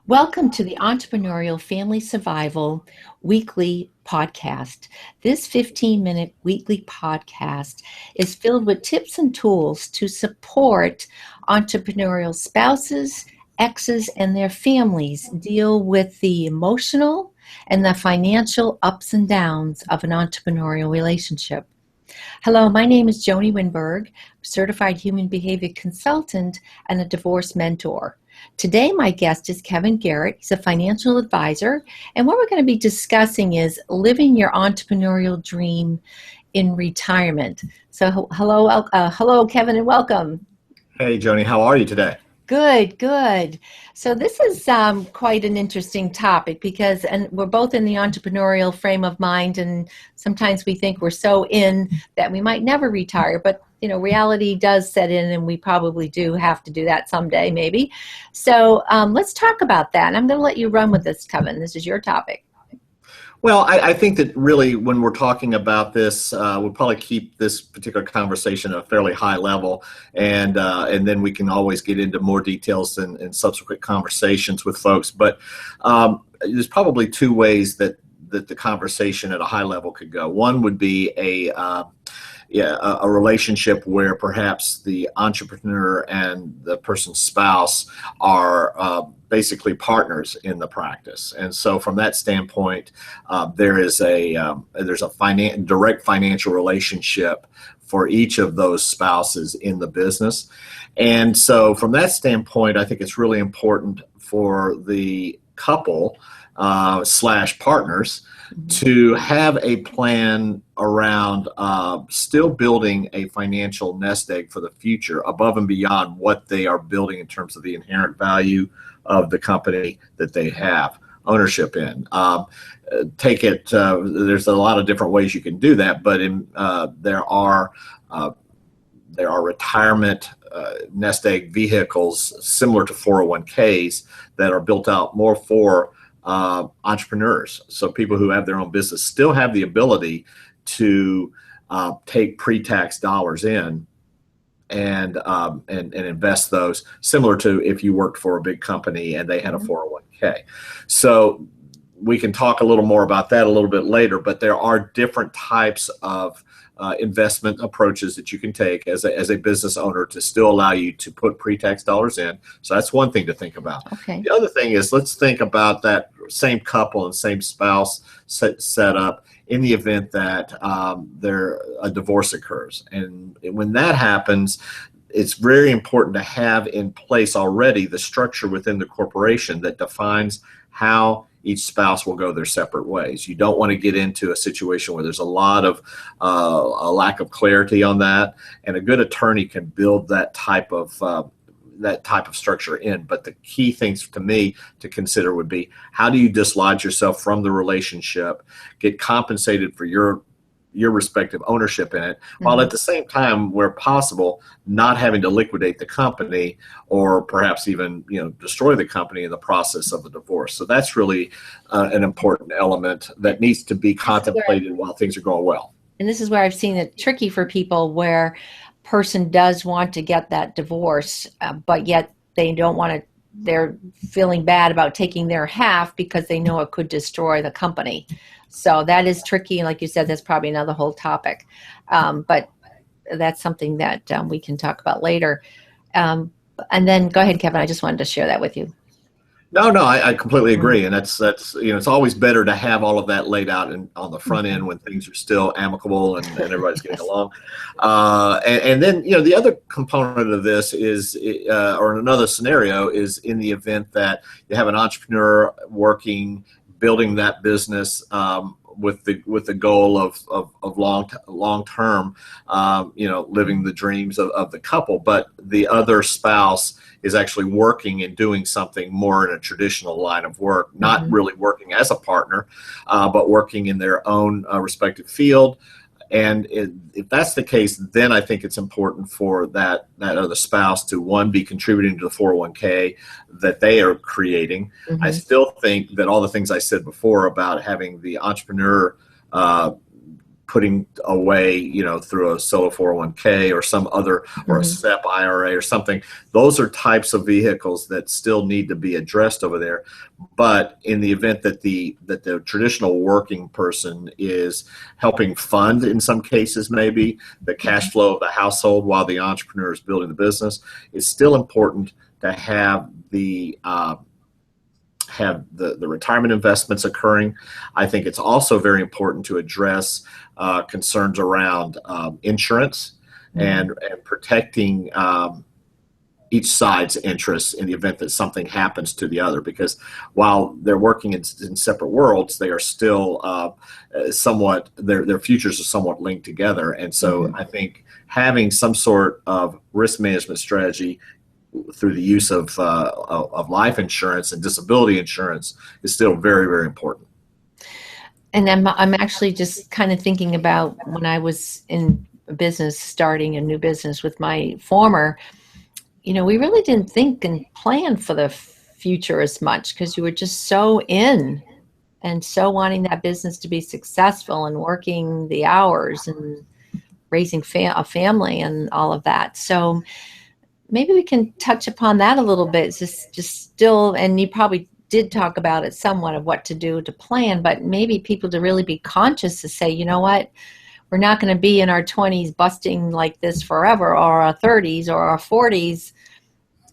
Welcome to the Entrepreneurial Family Survival weekly podcast. This 15-minute weekly podcast is filled with tips and tools to support entrepreneurial spouses, exes, and their families deal with the emotional and the financial ups and downs of an entrepreneurial relationship. Hello, my name is Joanie Winberg, certified human behavior consultant and a divorce mentor. Today, my guest is Kevin Garrett. He's a financial advisor, and what we're going to be discussing is living your entrepreneurial dream in retirement. So, hello, Kevin, and welcome. Hey, Joanie, how are you today? Good. So this is quite an interesting topic because we're both in the entrepreneurial frame of mind, and sometimes we think we're so in that we might never retire, but reality does set in, and we probably do have to do that someday, maybe. So let's talk about that. And I'm going to let you run with this, Kevin. This is your topic. Well, I think that really when we're talking about this, we'll probably keep this particular conversation at a fairly high level, and then we can always get into more details in subsequent conversations with folks. But there's probably two ways that the conversation at a high level could go. One would be a relationship where perhaps the entrepreneur and the person's spouse are basically partners in the practice, and so from that standpoint, there's a direct financial relationship for each of those spouses in the business, and so from that standpoint, I think it's really important for the couple slash partners to have a plan around still building a financial nest egg for the future above and beyond what they are building in terms of the inherent value of the company that they have ownership in. There's a lot of different ways you can do that, but there are retirement nest egg vehicles similar to 401ks that are built out more for entrepreneurs. So people who have their own business still have the ability to take pre-tax dollars in and invest those, similar to if you worked for a big company and they had a 401k. So we can talk a little more about that a little bit later, but there are different types of investment approaches that you can take as a business owner to still allow you to put pre-tax dollars in. So that's one thing to think about. Okay. The other thing is, let's think about that same couple and same spouse set up in the event that a divorce occurs. And when that happens, it's very important to have in place already the structure within the corporation that defines how each spouse will go their separate ways. You don't want to get into a situation where there's a lot of a lack of clarity on that, and a good attorney can build that type of structure in. But the key things to me to consider would be, how do you dislodge yourself from the relationship, get compensated for your respective ownership in it, while at the same time, where possible, not having to liquidate the company or perhaps even destroy the company in the process of the divorce. So that's really an important element that needs to be contemplated while things are going well. And this is where I've seen it tricky for people, where person does want to get that divorce, but yet they don't want to. They're feeling bad about taking their half because they know it could destroy the company. So that is tricky. And like you said, that's probably another whole topic. But that's something that we can talk about later. And then go ahead, Kevin. I just wanted to share that with you. No, I completely agree, and that's it's always better to have all of that laid out on the front end when things are still amicable and everybody's getting along. And then the other component of this is, or another scenario is, in the event that you have an entrepreneur building that business with the goal of long term, living the dreams of the couple, but the other spouse is actually working and doing something more in a traditional line of work, not really working as a partner, but working in their own respective field. And if that's the case, then I think it's important for that other spouse to, one, be contributing to the 401k that they are creating. I still think that all the things I said before about having the entrepreneur putting away, through a solo 401k or some other, or a SEP IRA or something. Those are types of vehicles that still need to be addressed over there. But in the event that the traditional working person is helping fund, in some cases, maybe the cash flow of the household while the entrepreneur is building the business, it's still important to have the retirement investments occurring. I think it's also very important to address concerns around insurance and protecting each side's interests in the event that something happens to the other, because while they're working in separate worlds, they are still somewhat, their futures are somewhat linked together. And so I think having some sort of risk management strategy through the use of life insurance and disability insurance is still very, very important. And I'm actually just kind of thinking about when I was in business, starting a new business with my former, we really didn't think and plan for the future as much, because you were just so in and so wanting that business to be successful and working the hours and raising a family and all of that. So maybe we can touch upon that a little bit. Just still, and you probably did talk about it somewhat of what to do to plan, but maybe people to really be conscious to say, you know what, we're not going to be in our 20s busting like this forever, or our 30s or our 40s.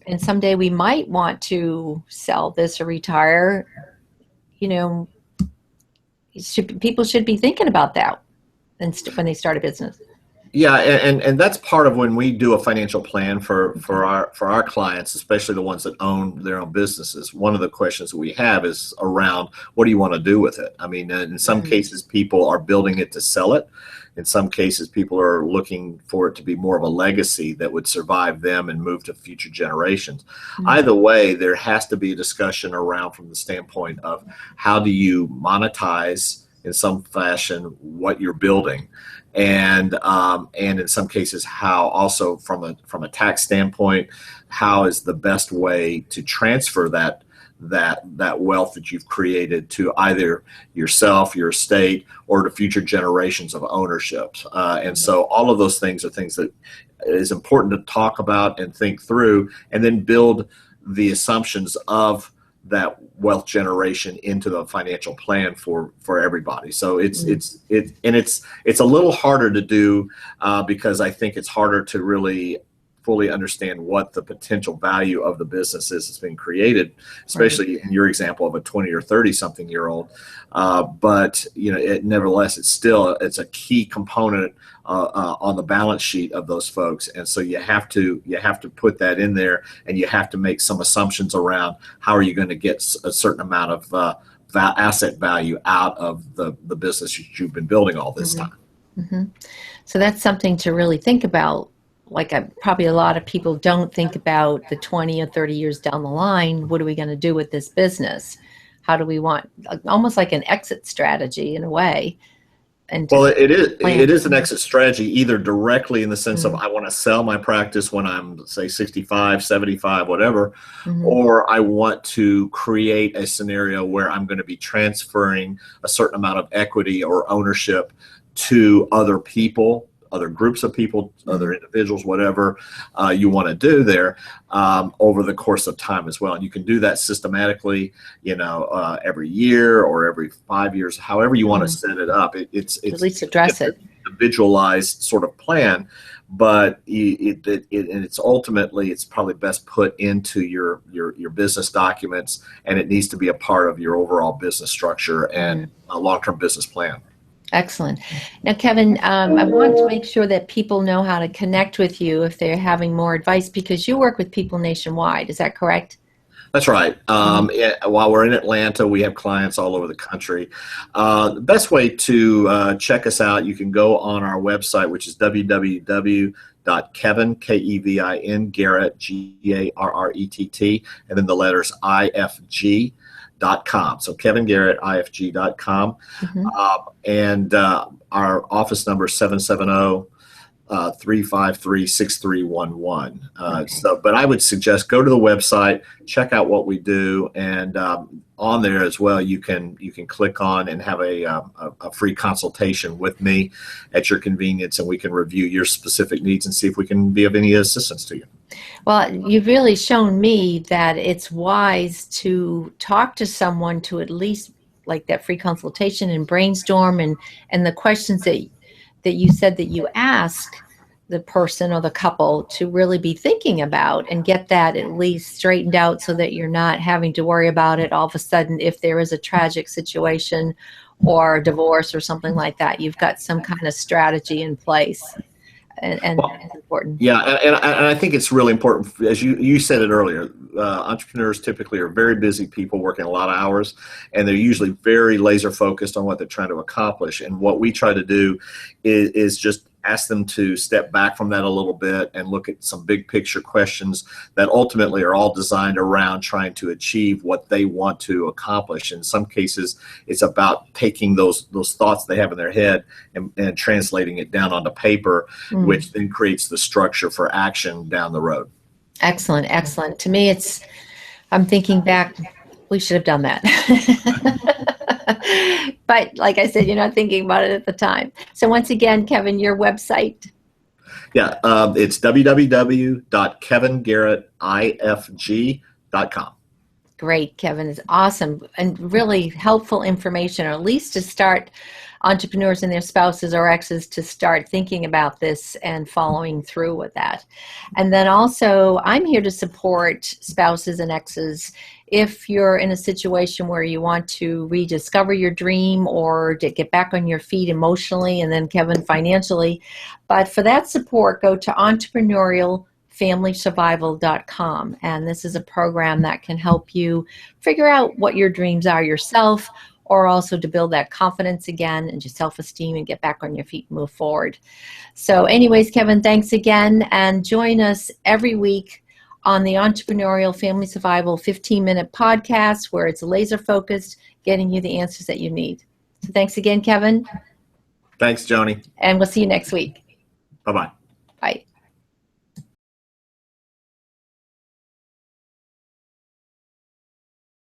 And someday we might want to sell this or retire. People should be thinking about that when they start a business. Yeah, and that's part of when we do a financial plan for our clients, especially the ones that own their own businesses. One of the questions that we have is around, what do you want to do with it? I mean, in some cases, people are building it to sell it. In some cases, people are looking for it to be more of a legacy that would survive them and move to future generations. Either way, there has to be a discussion around from the standpoint of how do you monetize in some fashion what you're building. And in some cases, how also from a tax standpoint, how is the best way to transfer that wealth that you've created to either yourself, your estate, or to future generations of ownership. And so all of those things are things that is important to talk about and think through, and then build the assumptions of that wealth generation into the financial plan for everybody. So it's a little harder to do because I think it's harder to really fully understand what the potential value of the business is that's being created, especially in your example of a 20 or 30 something year old. But nevertheless, it's a key component on the balance sheet of those folks. And so you have to put that in there, and you have to make some assumptions around how are you going to get a certain amount of asset value out of the business that you've been building all this time. So that's something to really think about. Like probably a lot of people don't think about the 20 or 30 years down the line. What are we going to do with this business? How do we want, almost like an exit strategy in a way? And well, it is an exit strategy, either directly in the sense of I want to sell my practice when I'm, say, 65, 75, whatever, or I want to create a scenario where I'm going to be transferring a certain amount of equity or ownership to other people, other groups of people, other individuals, whatever you want to do there over the course of time as well. And you can do that systematically, every year or every 5 years, however you want to set it up. It's at least address it. Individualized sort of plan, but it's ultimately, it's probably best put into your business documents, and it needs to be a part of your overall business structure and a long-term business plan. Excellent. Now, Kevin, I want to make sure that people know how to connect with you if they're having more advice, because you work with people nationwide. Is that correct? That's right. While we're in Atlanta, we have clients all over the country. The best way to check us out, you can go on our website, which is www.kevin, Kevin, Garrett, Garrett, and then the letters IFG.com. So Kevin Garrett, IFG.com. And our office number is 770-353-6311. But I would suggest go to the website, check out what we do, and on there as well, you can click on and have a free consultation with me at your convenience, and we can review your specific needs and see if we can be of any assistance to you. Well, you've really shown me that it's wise to talk to someone, to at least like that free consultation and brainstorm, and the questions that you said that you ask the person or the couple to really be thinking about, and get that at least straightened out so that you're not having to worry about it all of a sudden if there is a tragic situation or divorce or something like that. You've got some kind of strategy in place, and Well, that's important. yeah, and I think it's really important, as you said it earlier, entrepreneurs typically are very busy people working a lot of hours, and they're usually very laser focused on what they're trying to accomplish. And what we try to do is just ask them to step back from that a little bit and look at some big picture questions that ultimately are all designed around trying to achieve what they want to accomplish. In some cases, it's about taking those thoughts they have in their head and translating it down onto paper, which then creates the structure for action down the road. Excellent, excellent. To me, I'm thinking back, we should have done that. But like I said, you're not thinking about it at the time. So once again, Kevin, your website. Yeah, it's www.kevingarrettifg.com. Great, Kevin, is awesome and really helpful information, or at least to start entrepreneurs and their spouses or exes to start thinking about this and following through with that. And then also, I'm here to support spouses and exes if you're in a situation where you want to rediscover your dream or to get back on your feet emotionally, and then Kevin, financially. But for that support, go to entrepreneurialfamilysurvival.com. And this is a program that can help you figure out what your dreams are yourself, or also to build that confidence again and your self-esteem and get back on your feet and move forward. So anyways, Kevin, thanks again, and join us every week on the Entrepreneurial Family Survival 15-minute podcast, where it's laser focused, getting you the answers that you need. So thanks again, Kevin. Thanks, Joanie. And we'll see you next week. Bye-bye. Bye.